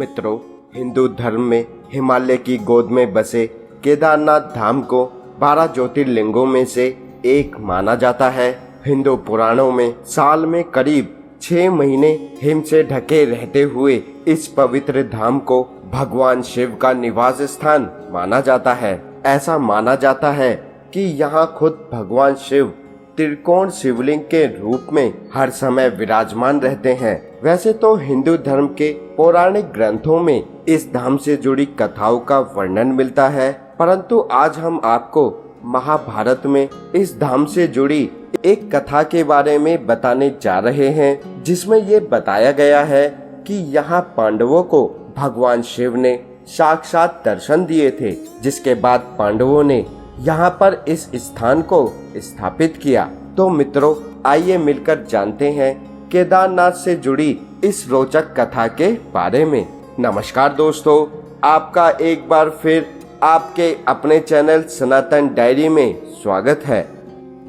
मित्रों, हिंदू धर्म में हिमालय की गोद में बसे केदारनाथ धाम को 12 ज्योतिर्लिंगों में से एक माना जाता है। हिंदू पुराणों में साल में करीब 6 महीने हिम से ढके रहते हुए इस पवित्र धाम को भगवान शिव का निवास स्थान माना जाता है। ऐसा माना जाता है कि यहाँ खुद भगवान शिव त्रिकोण शिवलिंग के रूप में हर समय विराजमान रहते हैं। वैसे तो हिंदू धर्म के पौराणिक ग्रंथों में इस धाम से जुड़ी कथाओं का वर्णन मिलता है, परंतु आज हम आपको महाभारत में इस धाम से जुड़ी एक कथा के बारे में बताने जा रहे हैं, जिसमें ये बताया गया है कि यहाँ पांडवों को भगवान शिव ने साक्षात दर्शन दिए थे, जिसके बाद पांडवों ने यहाँ पर इस स्थान को स्थापित किया। तो मित्रों, आइए मिलकर जानते हैं केदारनाथ से जुड़ी इस रोचक कथा के बारे में। नमस्कार दोस्तों, आपका एक बार फिर आपके अपने चैनल सनातन डायरी में स्वागत है।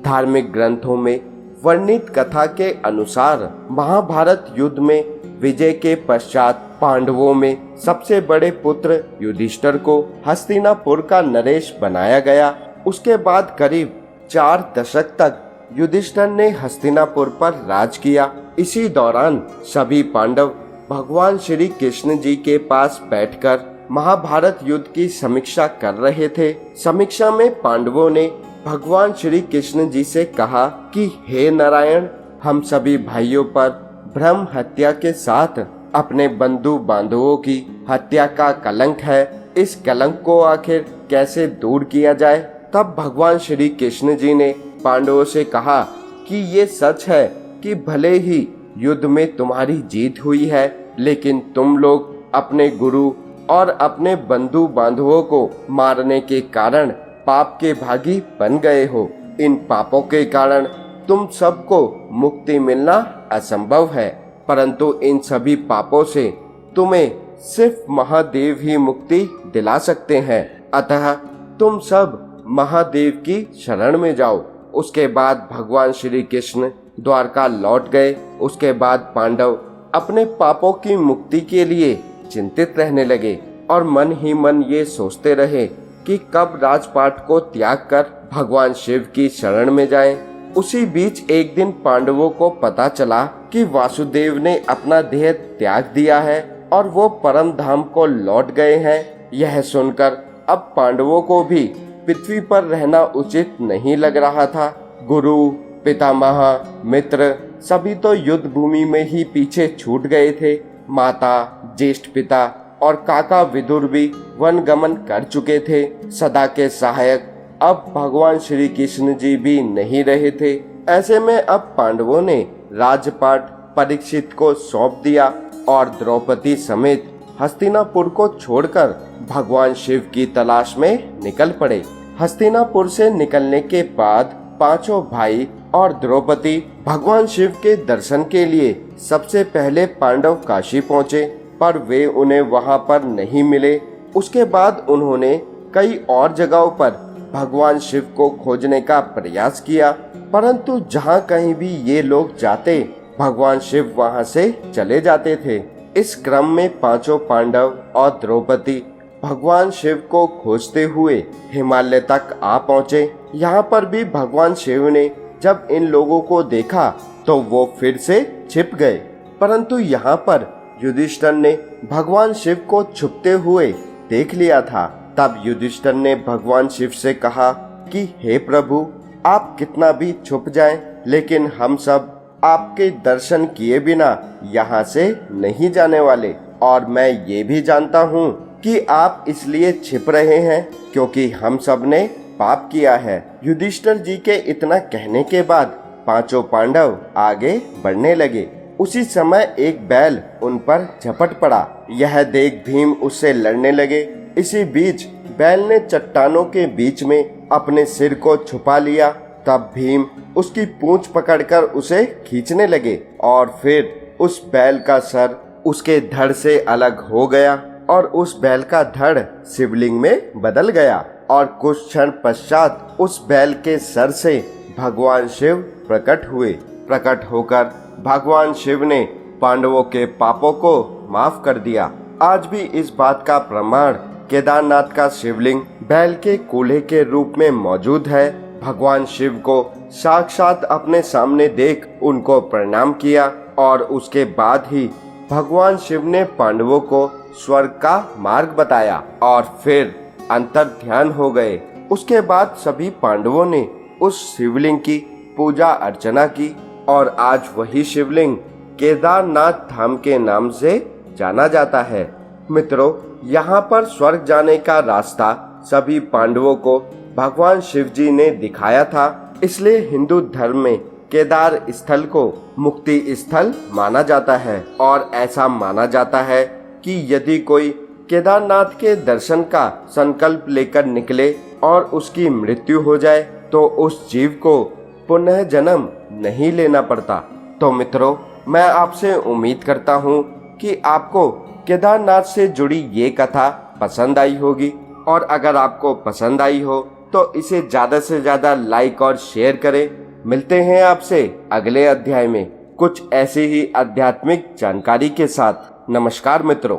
धार्मिक ग्रंथों में वर्णित कथा के अनुसार महाभारत युद्ध में विजय के पश्चात पांडवों में सबसे बड़े पुत्र युधिष्ठिर को हस्तिनापुर का नरेश बनाया गया। उसके बाद करीब 4 दशक तक युधिष्ठिर ने हस्तिनापुर पर राज किया। इसी दौरान सभी पांडव भगवान श्री कृष्ण जी के पास बैठकर महाभारत युद्ध की समीक्षा कर रहे थे। समीक्षा में पांडवों ने भगवान श्री कृष्ण जी से कहा कि हे नारायण, हम सभी भाइयों पर ब्रह्म हत्या के साथ अपने बंधु बांधवों की हत्या का कलंक है। इस कलंक को आखिर कैसे दूर किया जाए? तब भगवान श्री कृष्ण जी ने पांडवों से कहा कि ये सच है कि भले ही युद्ध में तुम्हारी जीत हुई है, लेकिन तुम लोग अपने गुरु और अपने बंधु बांधवों को मारने के कारण पाप के भागी बन गए हो। इन पापों के कारण तुम सबको मुक्ति मिलना असंभव है, परंतु इन सभी पापों से तुम्हें सिर्फ महादेव ही मुक्ति दिला सकते हैं। अतः तुम सब महादेव की शरण में जाओ। उसके बाद भगवान श्री कृष्ण द्वारका लौट गए। उसके बाद पांडव अपने पापों की मुक्ति के लिए चिंतित रहने लगे और मन ही मन ये सोचते रहे कि कब राजपाट को त्याग कर भगवान शिव की शरण में जाएं। उसी बीच एक दिन पांडवों को पता चला कि वासुदेव ने अपना देह त्याग दिया है और वो परम धाम को लौट गए हैं। यह सुनकर अब पांडवों को भी पृथ्वी पर रहना उचित नहीं लग रहा था। गुरु, पितामह, मित्र सभी तो युद्ध भूमि में ही पीछे छूट गए थे। माता, ज्येष्ठ पिता और काका विदुर भी वन गमन कर चुके थे। सदा के सहायक अब भगवान श्री कृष्ण जी भी नहीं रहे थे। ऐसे में अब पांडवों ने राजपाट परीक्षित को सौंप दिया और द्रौपदी समेत हस्तिनापुर को छोड़कर भगवान शिव की तलाश में निकल पड़े। हस्तिनापुर से निकलने के बाद पांचों भाई और द्रौपदी भगवान शिव के दर्शन के लिए सबसे पहले पांडव काशी पहुँचे, पर वे उन्हें वहां पर नहीं मिले। उसके बाद उन्होंने कई और जगहों पर भगवान शिव को खोजने का प्रयास किया, परंतु जहां कहीं भी ये लोग जाते भगवान शिव वहां से चले जाते थे। इस क्रम में पांचों पांडव और द्रौपदी भगवान शिव को खोजते हुए हिमालय तक आ पहुँचे। यहाँ पर भी भगवान शिव ने जब इन लोगों को देखा तो वो फिर से छिप गए, परंतु यहाँ पर युधिष्ठिर ने भगवान शिव को छुपते हुए देख लिया था। तब युधिष्ठिर ने भगवान शिव से कहा कि हे प्रभु, आप कितना भी छुप जाएं, लेकिन हम सब आपके दर्शन किए बिना यहाँ से नहीं जाने वाले। और मैं ये भी जानता हूँ कि आप इसलिए छिप रहे हैं क्योंकि हम सब ने पाप किया है। युधिष्ठिर जी के इतना कहने के बाद पांचों पांडव आगे बढ़ने लगे। उसी समय एक बैल उन पर झपट पड़ा। यह देख भीम उससे लड़ने लगे। इसी बीच बैल ने चट्टानों के बीच में अपने सिर को छुपा लिया। तब भीम उसकी पूंछ पकड़कर उसे खींचने लगे और फिर उस बैल का सर उसके धड़ से अलग हो गया और उस बैल का धड़ शिवलिंग में बदल गया और कुछ क्षण पश्चात उस बैल के सर से भगवान शिव प्रकट हुए। प्रकट होकर भगवान शिव ने पांडवों के पापों को माफ कर दिया आज भी इस बात का प्रमाण केदारनाथ का शिवलिंग बैल के कूल्हे के रूप में मौजूद है। भगवान शिव को साक्षात अपने सामने देख उनको प्रणाम किया और उसके बाद ही भगवान शिव ने पांडवों को स्वर्ग का मार्ग बताया और फिर अंतर ध्यान हो गए। उसके बाद सभी पांडवों ने उस शिवलिंग की पूजा अर्चना की और आज वही शिवलिंग केदारनाथ धाम के नाम से जाना जाता है। मित्रों, यहाँ पर स्वर्ग जाने का रास्ता सभी पांडवों को भगवान शिव जी ने दिखाया था, इसलिए हिंदू धर्म में केदार स्थल को मुक्ति स्थल माना जाता है और ऐसा माना जाता है कि यदि कोई केदारनाथ के दर्शन का संकल्प लेकर निकले और उसकी मृत्यु हो जाए तो उस जीव को पुनः जन्म नहीं लेना पड़ता। तो मित्रों, मैं आपसे उम्मीद करता हूँ कि आपको केदारनाथ से जुड़ी ये कथा पसंद आई होगी और अगर आपको पसंद आई हो तो इसे ज़्यादा से ज़्यादा लाइक और शेयर करें। मिलते हैं आपसे अगले अध्याय में कुछ ऐसी ही आध्यात्मिक जानकारी के साथ। नमस्कार मित्रों।